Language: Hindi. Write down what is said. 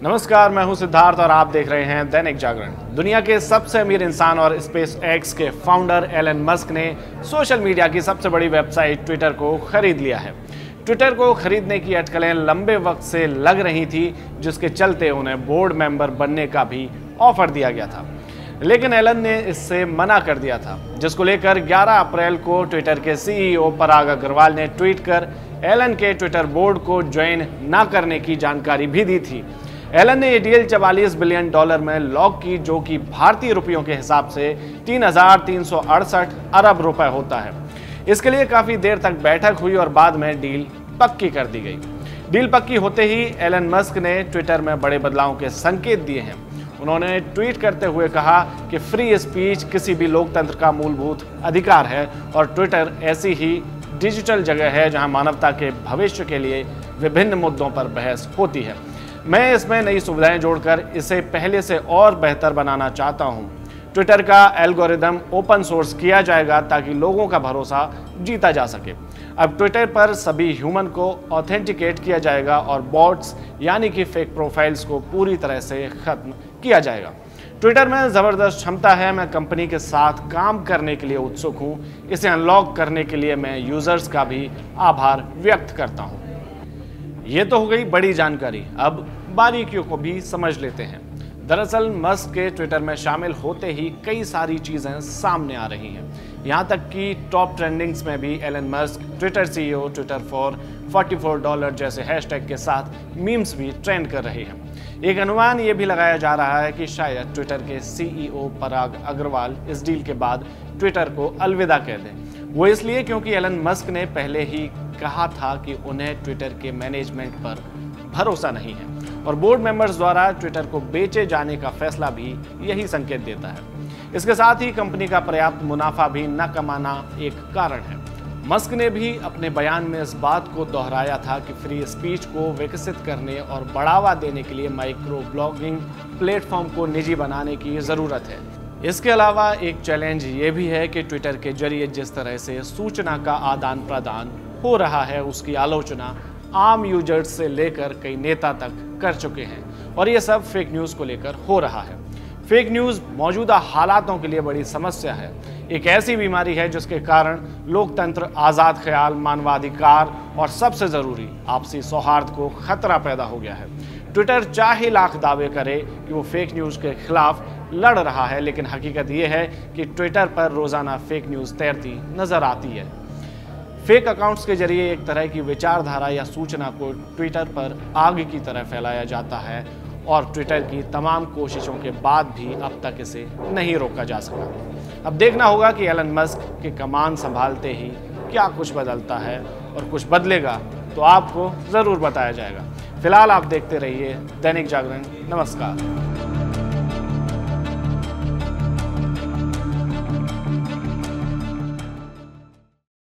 नमस्कार, मैं हूं सिद्धार्थ और आप देख रहे हैं दैनिक जागरण। दुनिया के सबसे अमीर इंसान और स्पेस एक्स के फाउंडर एलन मस्क ने सोशल मीडिया की सबसे बड़ी वेबसाइट ट्विटर को खरीद लिया है। ट्विटर को खरीदने की अटकलें लंबे वक्त से लग रही थी, जिसके चलते उन्हें बोर्ड मेंबर बनने का भी ऑफर दिया गया था, लेकिन एलन ने इससे मना कर दिया था, जिसको लेकर 11 अप्रैल को ट्विटर के सीईओ पराग अग्रवाल ने ट्वीट कर एलन के ट्विटर बोर्ड को ज्वाइन न करने की जानकारी भी दी थी। एलन ने ये डील $44 बिलियन में लॉक की, जो कि भारतीय रुपयों के हिसाब से 3,368 अरब रुपए होता है। इसके लिए काफी देर तक बैठक हुई और बाद में डील पक्की कर दी गई। डील पक्की होते ही एलन मस्क ने ट्विटर में बड़े बदलावों के संकेत दिए हैं। उन्होंने ट्वीट करते हुए कहा कि फ्री स्पीच किसी भी लोकतंत्र का मूलभूत अधिकार है और ट्विटर ऐसी ही डिजिटल जगह है जहां मानवता के भविष्य के लिए विभिन्न मुद्दों पर बहस होती है। मैं इसमें नई सुविधाएं जोड़कर इसे पहले से और बेहतर बनाना चाहता हूं। ट्विटर का एल्गोरिदम ओपन सोर्स किया जाएगा ताकि लोगों का भरोसा जीता जा सके। अब ट्विटर पर सभी ह्यूमन को ऑथेंटिकेट किया जाएगा और बॉट्स यानी कि फेक प्रोफाइल्स को पूरी तरह से खत्म किया जाएगा। ट्विटर में ज़बरदस्त क्षमता है। मैं कंपनी के साथ काम करने के लिए उत्सुक हूं। इसे अनलॉक करने के लिए मैं यूजर्स का भी आभार व्यक्त करता हूं। ये तो हो गई बड़ी जानकारी, अब बारीकियों को भी समझ लेते हैं। दरअसल मस्क के ट्विटर में शामिल होते ही कई सारी चीज़ें सामने आ रही हैं। यहाँ तक कि टॉप ट्रेंडिंग्स में भी Elon Musk, Twitter CEO, Twitter for $44 जैसे हैशटैग के साथ मीम्स भी ट्रेंड कर रहे हैं। एक अनुमान ये भी लगाया जा रहा है कि शायद ट्विटर के सीईओ पराग अग्रवाल इस डील के बाद ट्विटर को अलविदा कह दें। वो इसलिए क्योंकि एलन मस्क ने पहले ही कहा था कि उन्हें ट्विटर के मैनेजमेंट पर भरोसा नहीं है और बोर्ड मेंबर्स द्वारा ट्विटर को बेचे जाने का फैसला भी यही संकेत देता है। इसके साथ ही कंपनी का पर्याप्त मुनाफा भी न कमाना एक कारण है। मस्क ने भी अपने बयान में इस बात को दोहराया था कि फ्री स्पीच को विकसित करने और बढ़ावा देने के लिए माइक्रो ब्लॉगिंग प्लेटफॉर्म को निजी बनाने की ज़रूरत है। इसके अलावा एक चैलेंज ये भी है कि ट्विटर के जरिए जिस तरह से सूचना का आदान प्रदान हो रहा है, उसकी आलोचना आम यूजर्स से लेकर कई नेता तक कर चुके हैं और ये सब फेक न्यूज़ को लेकर हो रहा है। फेक न्यूज़ मौजूदा हालातों के लिए बड़ी समस्या है। एक ऐसी बीमारी है जिसके कारण लोकतंत्र, आज़ाद ख्याल, मानवाधिकार और सबसे ज़रूरी आपसी सौहार्द को खतरा पैदा हो गया है। ट्विटर चाहे लाख दावे करे कि वो फेक न्यूज़ के खिलाफ लड़ रहा है, लेकिन हकीकत ये है कि ट्विटर पर रोज़ाना फेक न्यूज़ तैरती नज़र आती है। फेक अकाउंट्स के जरिए एक तरह की विचारधारा या सूचना को ट्विटर पर आग की तरह फैलाया जाता है और ट्विटर की तमाम कोशिशों के बाद भी अब तक इसे नहीं रोका जा सका। अब देखना होगा कि एलन मस्क की कमान संभालते ही क्या कुछ बदलता है, और कुछ बदलेगा तो आपको ज़रूर बताया जाएगा। फिलहाल आप देखते रहिए दैनिक जागरण। नमस्कार।